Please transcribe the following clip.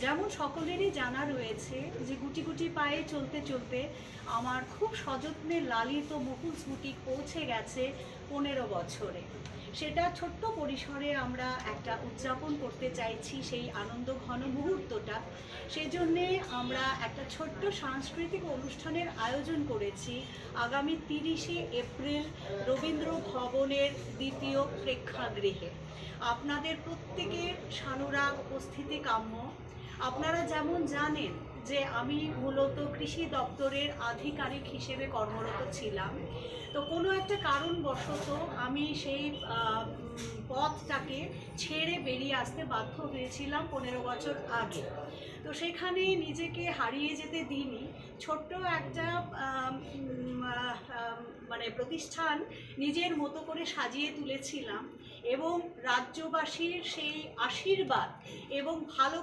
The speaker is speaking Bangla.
যেমন সকলেরই জানা রয়েছে যে গুটি গুটি পায়ে চলতে চলতে আমার খুব সযত্নে লালিত মুকুল বুটিক পৌঁছে গেছে 15 বছরে। সেটা ছোট্ট পরিসরে আমরা একটা উদযাপন করতে চাইছি সেই আনন্দ ঘন মুহূর্তটা। সেজন্যে আমরা একটা ছোট্ট সাংস্কৃতিক অনুষ্ঠানের আয়োজন করেছি আগামী 30শে এপ্রিল রবীন্দ্র ভবনের 2য় প্রেক্ষাগৃহে। আপনাদের প্রত্যেকের সানুরাগ উপস্থিতি কাম্য। আপনারা যেমন জানেন যে আমি মূলত কৃষি দপ্তরের আধিকারিক হিসেবে কর্মরত ছিলাম, তো কোনো একটা কারণবশত আমি সেই পথটাকে ছেড়ে বেরিয়ে আসতে বাধ্য হয়েছিলাম 15 বছর আগে। তো সেখানে নিজেকে হারিয়ে যেতে দিইনি। ছোট্ট একটা মানে প্রতিষ্ঠান নিজের মতো করে সাজিয়ে তুলেছিলাম এবং রাজ্যবাসীর সেই আশীর্বাদ এবং ভালোবাসা